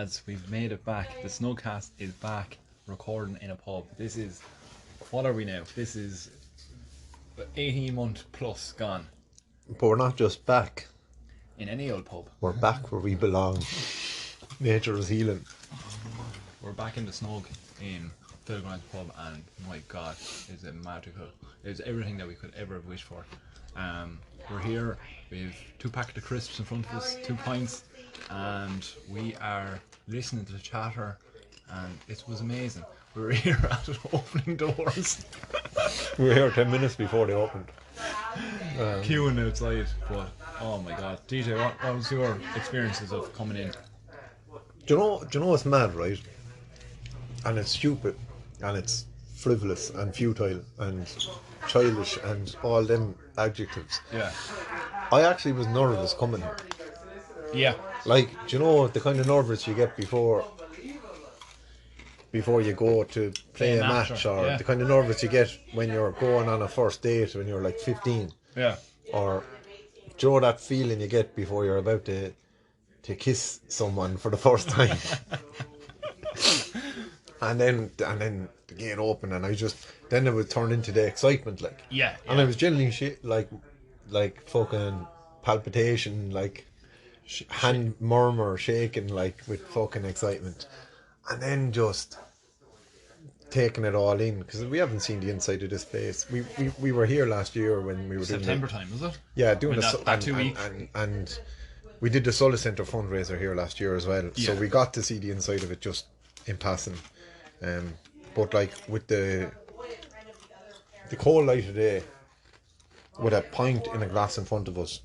lads, we've made it back. The Snugcast is back, recording in a pub. This is, what are we now? This is 18 month plus gone. But we're not just back. In any old pub. We're back where we belong. Nature is healing. We're back in the Snug in Philgrime's pub, and my God, is it magical. It's everything that we could ever have wished for. We're here, we have 2 packets of crisps in front of us, 2 pints, and we are listening to the chatter, and it was amazing. We were here at opening doors. We were here 10 minutes before they opened. Queuing outside, but oh my God. DJ, what was your experiences of coming in? Do you know what's mad, right? And it's stupid, and it's frivolous, and futile, and childish, and all them adjectives. Yeah. I actually was nervous coming here. Yeah. Like, do you know the kind of nervous you get before you go to play a match, or yeah. the kind of nervous you get when you're going on a first date when you're like 15? Yeah. Or do you know that feeling you get before you're about to kiss someone for the first time? and then the gate open, and then it would turn into the excitement, like. Yeah. And I was genuinely like fucking palpitation, like hand murmur shaking, like with fucking excitement, and then just taking it all in, because we haven't seen the inside of this place. We were here last year when we were September time, was it? Yeah, doing that 2 weeks. And we did the Solar Centre fundraiser here last year as well, so we got to see the inside of it just in passing. But like with the cold light of day, with a pint in a glass in front of us,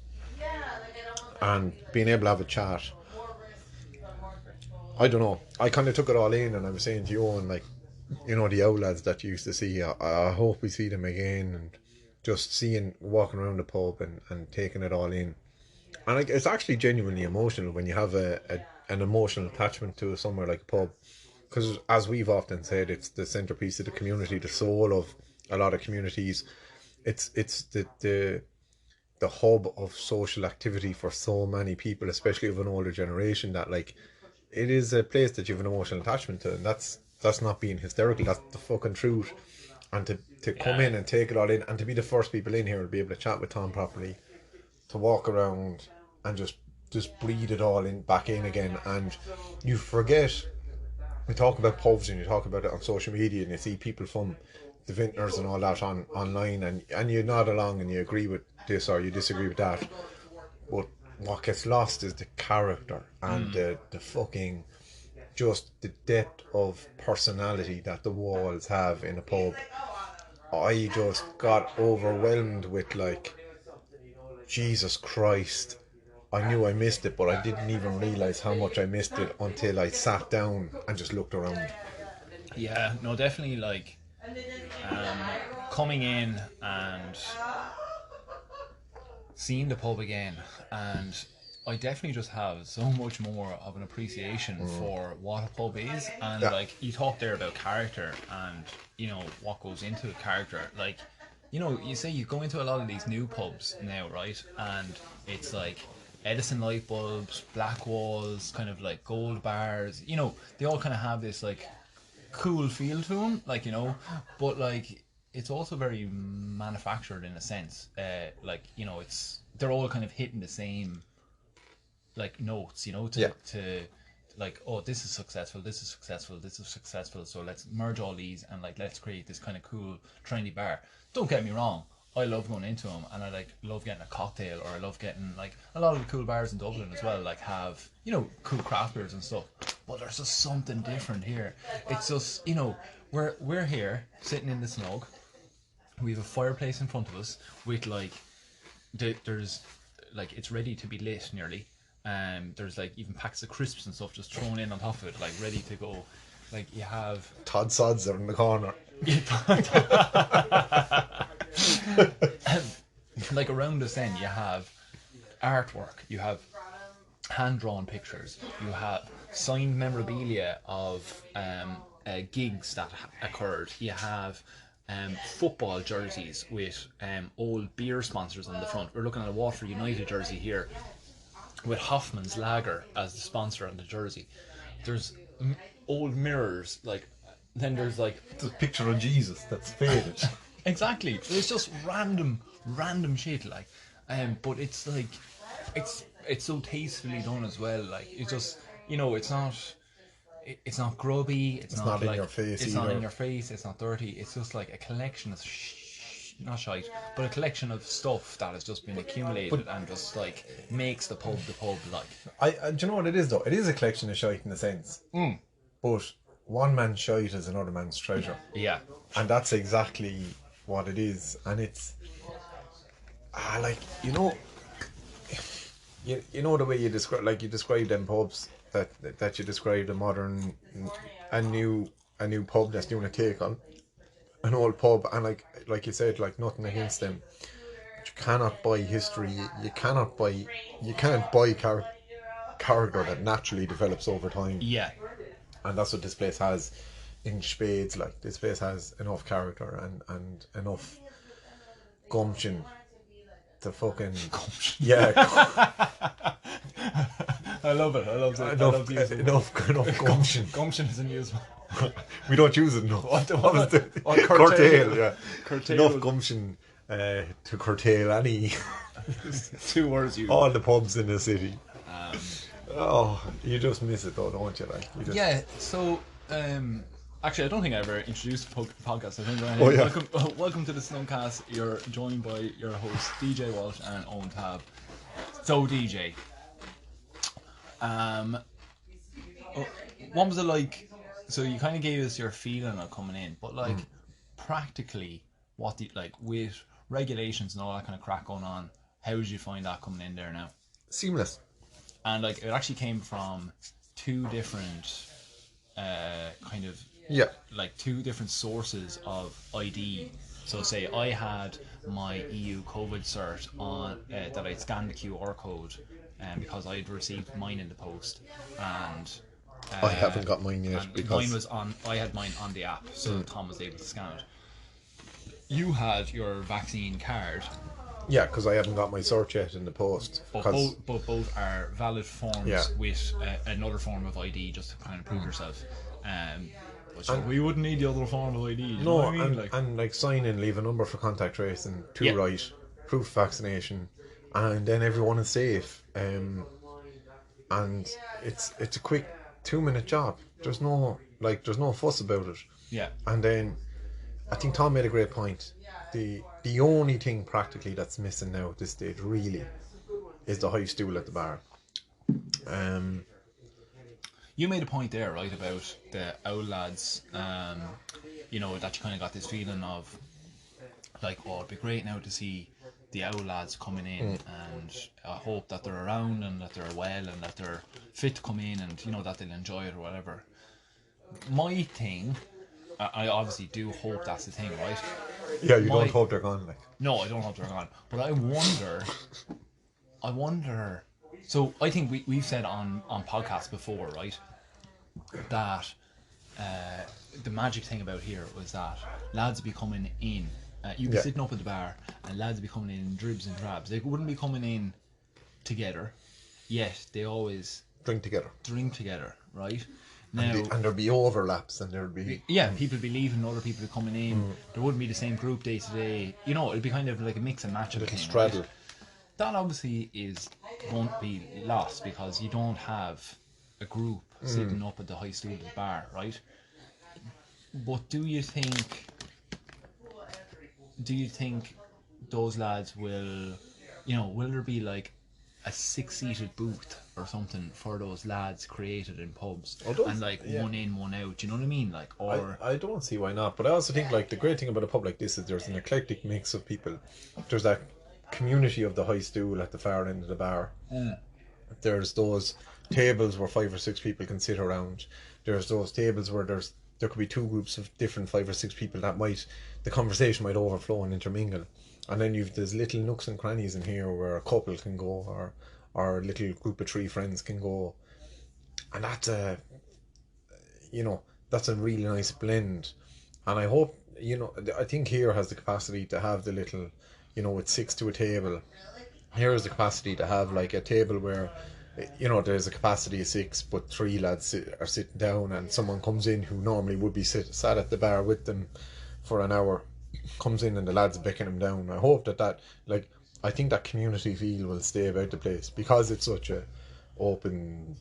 and being able to have a chat, I don't know, I kind of took it all in, and I was saying to you, and like, you know, the old lads that you used to see, I hope we see them again, and just walking around the pub and taking it all in. And like, it's actually genuinely emotional when you have an emotional attachment to somewhere like a pub, because as we've often said, it's the centerpiece of the community, the soul of a lot of communities. It's the hub of social activity for so many people, especially of an older generation, that like, it is a place that you have an emotional attachment to, and that's not being hysterical, that's the fucking truth. And to come in and take it all in, and to be the first people in here and be able to chat with Tom properly, to walk around and just breathe it all in back in again. And you forget, we talk about pubs and you talk about it on social media, and you see people from the vintners and all that online, and you nod along and you agree with this or you disagree with that, but what gets lost is the character and the fucking, just the depth of personality that the walls have in a pub. I just got overwhelmed with, like, Jesus Christ, I knew I missed it, but I didn't even realise how much I missed it until I sat down and just looked around. Yeah, no, definitely, like, coming in and seeing the pub again, and I definitely just have so much more of an appreciation for what a pub is. And like, you talked there about character and, you know, what goes into a character. Like, you know, you say you go into a lot of these new pubs now, right? And it's like Edison light bulbs, black walls, kind of like gold bars, you know, they all kind of have this like cool feel to them, like, you know, but like, it's also very manufactured in a sense. Like, you know, they're all kind of hitting the same like notes, you know, to like, oh, this is successful, this is successful, this is successful, so let's merge all these and like, let's create this kind of cool trendy bar. Don't get me wrong, I love going into them, and I like love getting a cocktail, or I love getting, like, a lot of the cool bars in Dublin as well, like, have, you know, cool craft beers and stuff, but there's just something different here. It's just, you know, we're here sitting in the Snug, we have a fireplace in front of us with like, there's like, it's ready to be lit nearly. There's like even packs of crisps and stuff just thrown in on top of it, like ready to go. Like, you have Todd Sods are in the corner. Like, around us then you have artwork, you have hand-drawn pictures, you have signed memorabilia of gigs that occurred, you have football jerseys with old beer sponsors on the front. We're looking at a Waterford United jersey here with Hoffman's Lager as the sponsor on the jersey. there's old mirrors, like, then there's like It's a picture of Jesus that's faded. exactly. It's just random shit, like, but it's like, it's so tastefully done as well. Like, it's just, you know, it's not grubby. It's not in like, your face It's not either. in your face. It's not dirty. It's just like a collection of not shite, but a collection of stuff that has just been accumulated and just like makes the pub like. Do you know what it is though? It is a collection of shite in a sense. But one man's shite is another man's treasure. Yeah. And that's exactly what it is. And it's like, you know, you know the way you describe them pubs that you described a modern a new pub that's doing a take on an old pub, and like you said, like, nothing against them, but you cannot buy history. You can't buy character that naturally develops over time. Yeah. And that's what this place has in spades. Like, this place has enough character and enough gumption to fucking yeah. I love it. I love it. Enough gumption. Gumption is amusement. We don't use it enough. What curtail, yeah. Curtail. Enough gumption to curtail any 2 words you. all the pubs in the city. You just miss it though, don't you? Like, you just... Yeah. So, actually, I don't think I ever introduced the podcast. I think. Oh, yeah. Welcome to the Snugcast. You're joined by your hosts DJ Walsh and Owen Tab. So, DJ. What was it like? So you kind of gave us your feeling of coming in, but like practically, with regulations and all that kind of crack going on, how did you find that coming in there now? Seamless. And like, it actually came from 2 different kind of like 2 different sources of ID. So say I had my EU COVID cert on that I'd scanned the QR code, because I'd received mine in the post, and I haven't got mine yet because I had mine on the app, so Tom was able to scan it. You had your vaccine card. Yeah, because I haven't got my cert yet in the post. But both are valid forms with another form of ID just to kind of prove yourself. So we wouldn't need the other form of ID. You know what I mean? And sign in, leave a number for contact tracing, right, proof of vaccination, and then everyone is safe. And it's a quick 2-minute job. There's no fuss about it. Yeah. And then I think Tom made a great point. The only thing practically that's missing now at this stage really is the high stool at the bar. You made a point there, right, about the owl lads, you know, that you kind of got this feeling of, like, oh, it'd be great now to see the owl lads coming in, and I hope that they're around and that they're well and that they're fit to come in and, you know, that they'll enjoy it or whatever. My thing, I obviously do hope that's the thing, right? Yeah, you don't hope they're gone, like. No, I don't hope they're gone. But I wonder. So I think we've said on podcasts before, right, that the magic thing about here was that lads would be coming in. You'd be sitting up at the bar, and lads would be coming in dribs and drabs. They wouldn't be coming in together, yet they always Drink together, right? Now, and there'd be overlaps, and there'd be people would be leaving, other people would be coming in. There wouldn't be the same group day to day. You know, it'd be kind of like a mix and match of a thing. straddle. Right? That obviously won't be lost because you don't have a group sitting up at the high stool of the bar, right? But do you think those lads will, you know, will there be like a 6-seated booth or something for those lads created in pubs, and like one in, one out? Do you know what I mean? Like, or I don't see why not. But I also think like the great thing about a pub like this is there's an eclectic mix of people. There's that community of the high stool at the far end of the bar. There's those tables where 5 or 6 people can sit around. There's those tables where there could be 2 groups of different 5 or 6 people that the conversation might overflow and intermingle. And then there's little nooks and crannies in here where a couple can go, or a little group of 3 friends can go, and that's a really nice blend. And I hope, you know, I think here has the capacity to have the little, you know, with 6 to a table. Here is the capacity to have like a table where you know, there's a capacity of 6, but 3 lads are sitting down, and someone comes in who normally would be sat at the bar with them for an hour, comes in and the lads are becking him down. I hope that like, I think that community feel will stay about the place, because it's such a open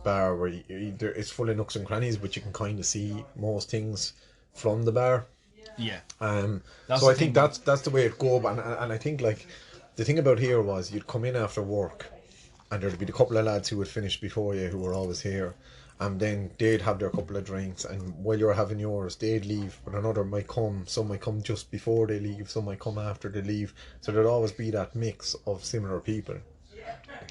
bar where it's full of nooks and crannies, but you can kind of see most things from the bar. Yeah. So I think that's the way it go. And I think, like, the thing about here was, you'd come in after work, and there'd be a couple of lads who had finished before you, who were always here, and then they'd have their couple of drinks, and while you're having yours, they'd leave, but another might come. Some might come just before they leave, some might come after they leave. So there'd always be that mix of similar people,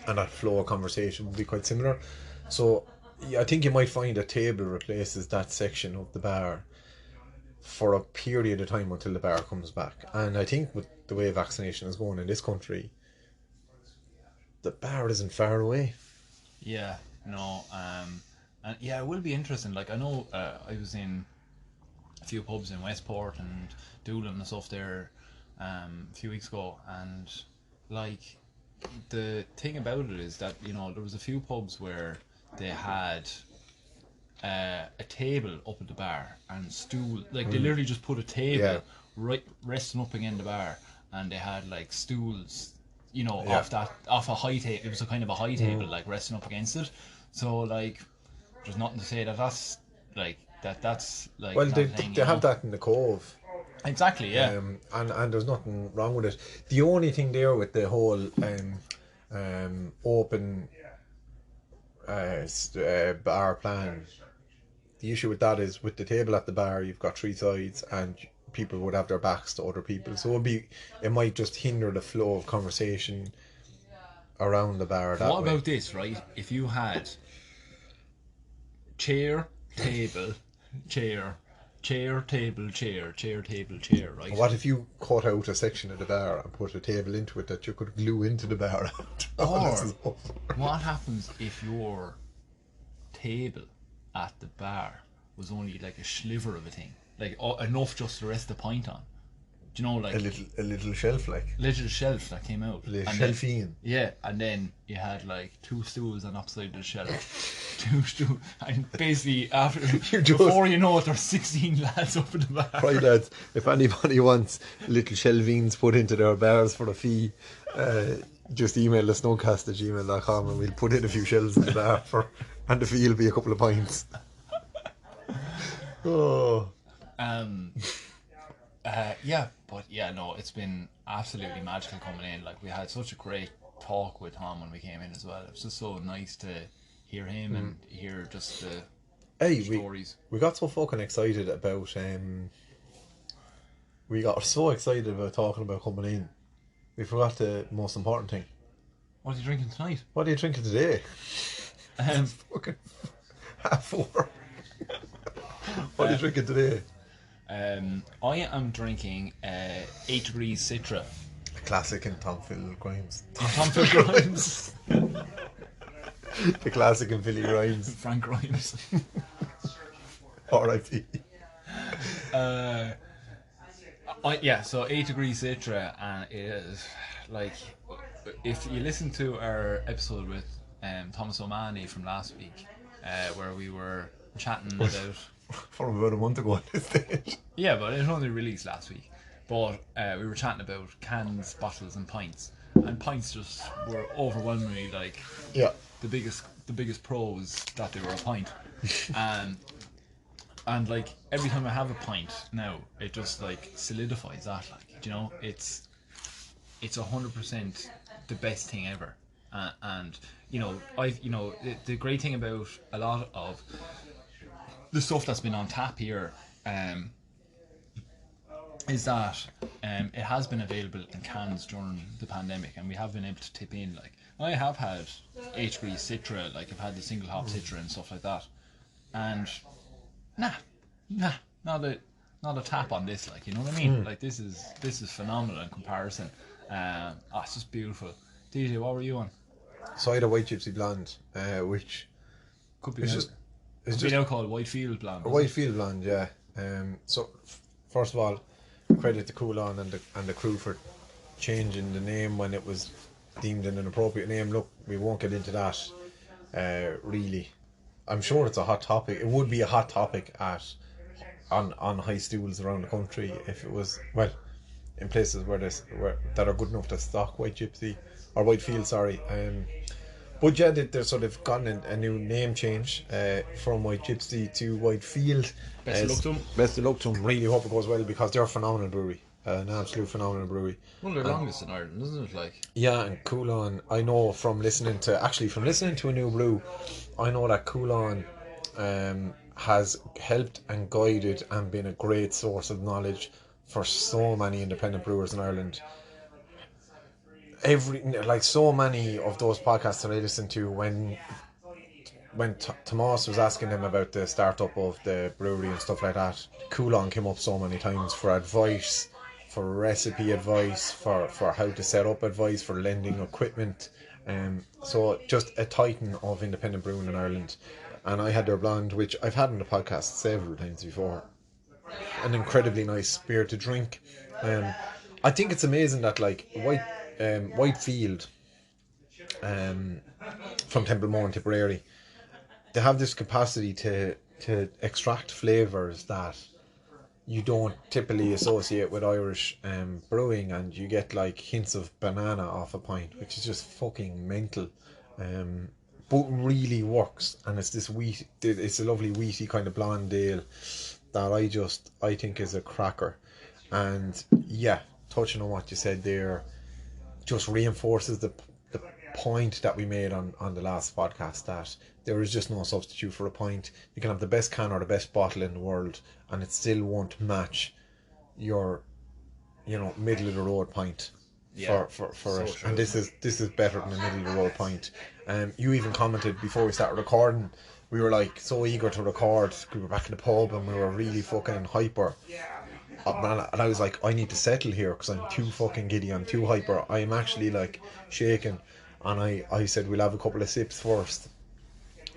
and that flow of conversation would be quite similar. So yeah, I think you might find a table replaces that section of the bar for a period of time until the bar comes back. And I think with the way vaccination is going in this country, the bar isn't far away. Yeah, no, and yeah, it will be interesting. Like, I know I was in a few pubs in Westport and Doolin and stuff there a few weeks ago, and like, the thing about it is that, you know, there was a few pubs where they had a table up at the bar and stool, like they literally just put a table right resting up against the bar, and they had like stools, you know, off a high table. It was a kind of a high table, like resting up against it. So like, there's nothing to say that that's like that's like. Well, they have that in the Cove. Exactly, yeah. And there's nothing wrong with it. The only thing there with the whole open bar plan, the issue with that is, with the table at the bar, you've got 3 sides, and people would have their backs to other people, so it might just hinder the flow of conversation around the bar. What about this, right? If you had chair, table, chair, table, chair, right? What if you cut out a section of the bar and put a table into it that you could glue into the bar? Or what happens if your table at the bar was only like a sliver of a thing, like enough just to rest the pint on? Do you know, like a little shelf, like little shelf that came out, shelfine. Yeah, and then you had like 2 stools on upside the shelf, 2 stools, and basically before you know it, there's 16 lads up in the bar. Right, lads, if anybody wants little shelvines put into their bars for a fee, just email us snugcast@gmail.com, and we'll put in a few shelves in the bar and the fee will be a couple of pints. Oh. Yeah, but yeah, no, it's been absolutely magical coming in. Like, we had such a great talk with Tom when we came in as well. It was just so nice to hear him and hear just the stories. We got so fucking excited about talking about coming in. We forgot the most important thing. What are you drinking tonight? What are you drinking today? It's fucking 4:30. What are you drinking today? I am drinking 8 Degrees Citra. A classic in Tom Phil Grimes. Tom Phil Grimes. The classic in Philly Grimes. Frank Grimes. R.I.P. So 8 Degrees Citra, and it is like, if you listen to our episode with Thomas O'Mahony from last week, where we were chatting about from about a month ago at this stage. Yeah, but it only released last week. But we were chatting about cans, bottles, and pints, and pints just were overwhelmingly like the biggest pros that they were a pint, and like every time I have a pint now, it just like solidifies that, like, you know, it's 100% the best thing ever, and you know, the great thing about a lot of the stuff that's been on tap here is that it has been available in cans during the pandemic, and we have been able to tip in. Like, I have had 8 Degrees Citra, like I've had the single hop Citra and stuff like that, and not a tap on this, like, you know what I mean? Like, this is phenomenal in comparison. It's just beautiful. DJ, what were you on? So I had a white gypsy blonde, which could be it's just now called Whitefield Blonde. Whitefield Blonde, yeah. So first of all, credit to Coolon and the crew for changing the name when it was deemed an inappropriate name. Look, we won't get into that. Really, I'm sure it's a hot topic. It would be a hot topic on high stools around the country if it was, well, in places where that are good enough to stock white gypsy or white field. Sorry. But yeah, they're sort of gotten a new name change from White Gypsy to White Field. Best of luck to them. Best of luck to them. Really hope it goes well because they're a phenomenal brewery. An absolute phenomenal brewery. One of the longest in Ireland, isn't it? Like, yeah, and Coulon, I know from listening to a new brew, I know that Coulon has helped and guided and been a great source of knowledge for so many independent brewers in Ireland. So many of those podcasts that I listened to when Tomas was asking them about the startup of the brewery and stuff like that, Coulon came up so many times for advice, for recipe advice, for how to set up advice, for lending equipment. So just a titan of independent brewing in Ireland. And I had their blonde, which I've had on the podcast several times before. An incredibly nice beer to drink. I think it's amazing that like Whitefield from Templemore and Tipperary, they have this capacity to extract flavours that you don't typically associate with Irish brewing, and you get like hints of banana off a pint, which is just fucking mental, but really works. And it's this it's a lovely wheaty kind of blonde ale that I think is a cracker. And yeah, touching on what you said there just reinforces the point that we made on the last podcast, that there is just no substitute for a pint. You can have the best can or the best bottle in the world and it still won't match your middle of the road pint. For so it. True. And this is better than a middle of the road pint. You even commented before we started recording, we were like so eager to record, we were back in the pub and we were really fucking hyper. And I was like, I need to settle here because I'm too fucking giddy, I'm too hyper, I'm actually like shaking. And I said, we'll have a couple of sips first.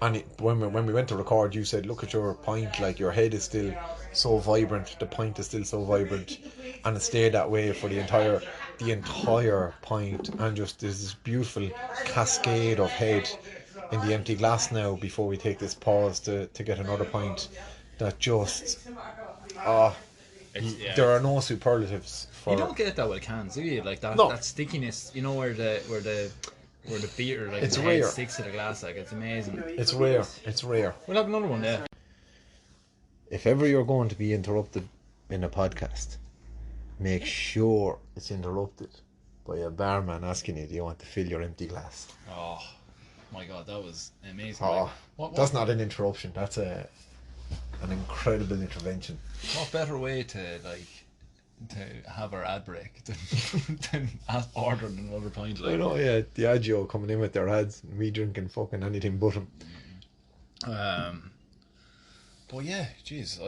And when we went to record, you said, look at your pint, like your head is still so vibrant, the pint is still so vibrant, and it stayed that way for the entire pint. And just there's this beautiful cascade of head in the empty glass now before we take this pause to get another pint. That just there are no superlatives for. You don't get that with cans, do you? Like that, no. That stickiness, where the beer, like, it's the rare. head sticks to the glass, like, it's amazing. It's rare. We'll have another one there. If ever you're going to be interrupted in a podcast, make sure it's interrupted by a barman asking you, do you want to fill your empty glass? Oh my god, that was amazing. Oh, that's not an interruption, that's an incredible intervention. What better way to have our ad break than ordering another pint? Like. I know, yeah, Diageo coming in with their ads, and me drinking fucking anything but them. But yeah, jeez,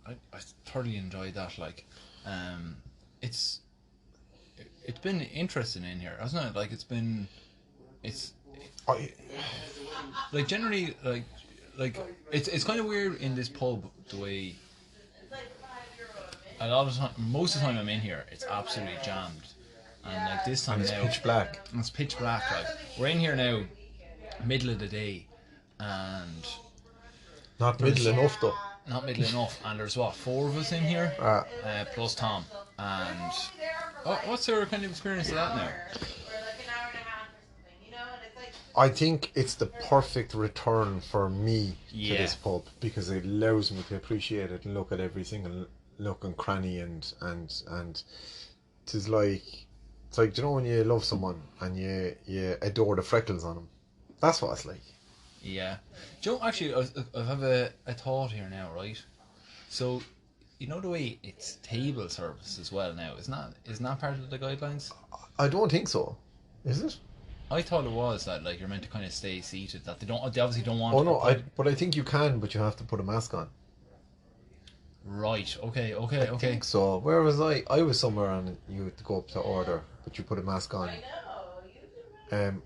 I thoroughly enjoyed that. Like, it's been interesting in here, hasn't it? Like, like generally like it's kind of weird in this pub the way. A lot of time, most of the time I'm in here, it's absolutely jammed, and like this time and it's now, pitch black. It's pitch black. Like, we're in here now, middle of the day, and not middle enough though. Not middle enough, and there's 4 of us in here, plus Tom. And what's your kind of experience of that now? I think it's the perfect return for me to this pub because it allows me to appreciate it and look at every single nook and cranny and it's like when you love someone and you adore the freckles on them. That's what it's like. Yeah. Actually, I have a thought here now, right? So, the way it's table service as well now, isn't that part of the guidelines? I don't think so. Is it? I thought it was that like you're meant to kind of stay seated. That they obviously don't want. Oh no, but I think you can, but you have to put a mask on. Right. Okay. I think so. Where was I? I was somewhere and you had to go up to order, but you put a mask on.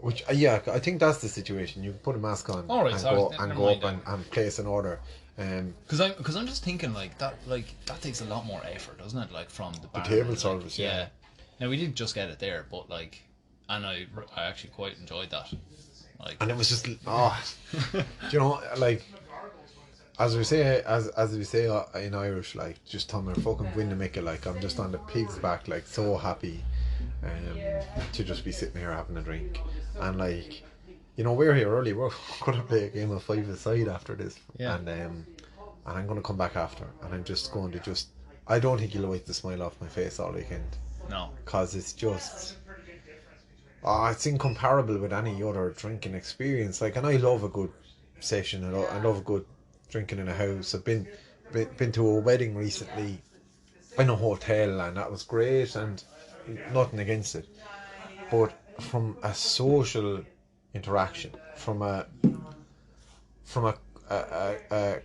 Which I think that's the situation. You put a mask on and go up and place an order. Because I'm just thinking like that takes a lot more effort, doesn't it? Like from the table service, yeah. Now we did just get it there, but like, and I actually quite enjoyed that. Like, and it was just do you know, like, as we say in Irish, like, just tell me fucking win the Mickey, like, I'm just on the pig's back, like, so happy to just be sitting here having a drink. And like, you know, we're here early, we're gonna play a game of five-a-side after this. Yeah. And I'm gonna come back after, and I'm just going to I don't think you'll wipe the smile off my face all weekend. No. Because it's just it's incomparable with any other drinking experience. Like, and I love a good session. I love a good drinking in a house. I've been to a wedding recently in a hotel, and that was great, and nothing against it. But from a social interaction, from a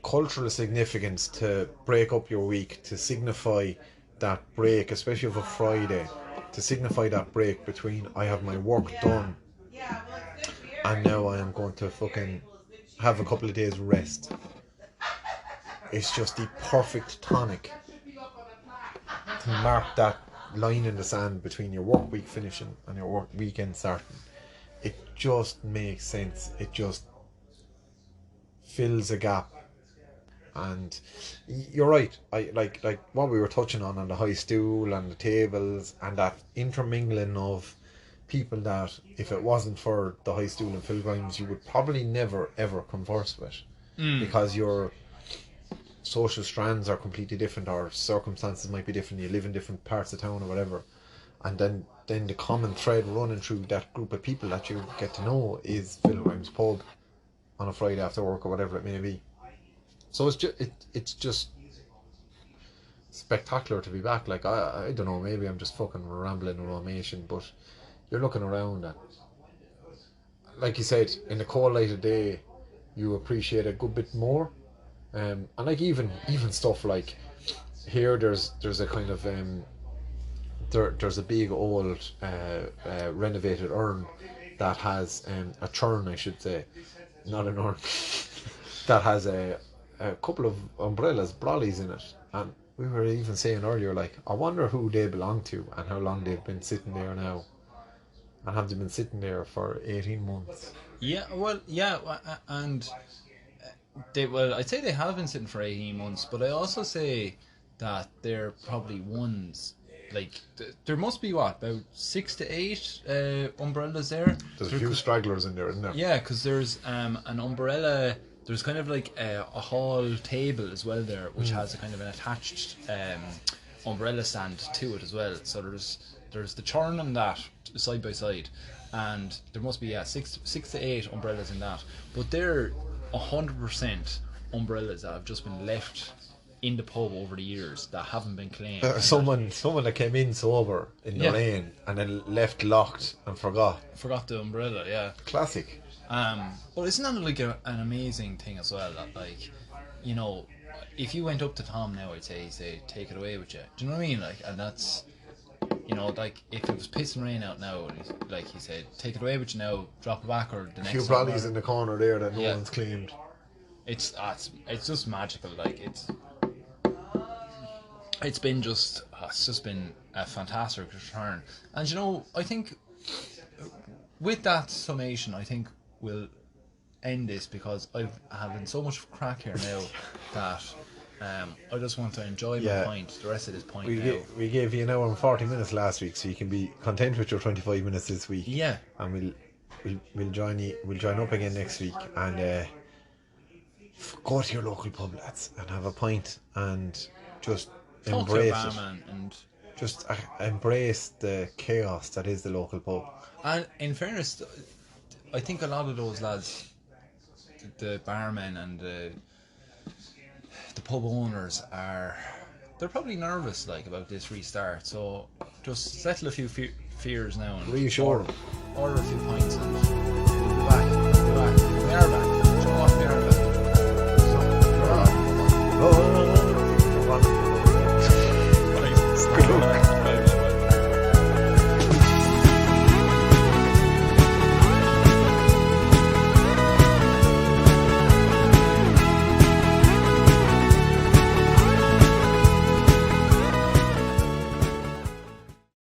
cultural significance, to break up your week, to signify that break, especially of a Friday, to signify that break between I have my work done and now I am going to fucking have a couple of days rest. It's just the perfect tonic to mark that line in the sand between your work week finishing and your work weekend starting. It just makes sense. It just fills a gap. And you're right. I like what we were touching on the high stool and the tables and that intermingling of people that, if it wasn't for the high stool and Phil Grimes, you would probably never ever converse with, because your social strands are completely different, or circumstances might be different. You live in different parts of town or whatever, and then the common thread running through that group of people that you get to know is Phil Grimes pub on a Friday after work or whatever it may be. So it's just spectacular to be back. Like, I don't know, maybe I'm just fucking rambling and rumination, but you're looking around and, like you said, in the cold light of day, you appreciate a good bit more. And like even stuff like here, there's a kind of there's a big old renovated urn that has a churn, I should say, not an urn, that has a couple of umbrellas, brollies in it, and we were even saying earlier, like, I wonder who they belong to and how long they've been sitting there now, and have they been sitting there for 18 months? Yeah, well, and I'd say they have been sitting for 18 months, but I also say that they're probably ones, like, there must be about 6 to 8 umbrellas there. There's a few stragglers in there, isn't there? Yeah, because there's an umbrella. There's kind of like a hall table as well there, which has a kind of an attached umbrella stand to it as well. So there's the churn and that side by side, and there must be 6 to 8 umbrellas in that. But they're 100% umbrellas that have just been left in the pub over the years that haven't been cleaned. Someone that came in sober in the rain and then left locked and forgot the umbrella. Yeah, classic. But isn't that like an amazing thing as well, that, like, you know, if you went up to Tom now, I'd say take it away with you. Do you know what I mean? Like, and that's, you know, like, if it was pissing rain out now, like he said, take it away with you now, drop it back, or the next. A few brollies in the corner there that no one's claimed. It's just magical. Like, it's been just a fantastic return. And you know, I think with that summation, I think we'll end this, because I've having so much crack here now that I just want to enjoy my pint, the rest of this pint. We gave you an hour and 40 minutes last week, so you can be content with your 25 minutes this week. Yeah. And we'll join up again next week, and go to your local pub, lads, and have a pint, and just embrace it. And just embrace the chaos that is the local pub. And in fairness, I think a lot of those lads, the barmen and the pub owners, they're probably nervous, like, about this restart. So just settle a few fears now and reassure them. Order a few pints and we'll be back. We are back. Show off, we are back. Good luck.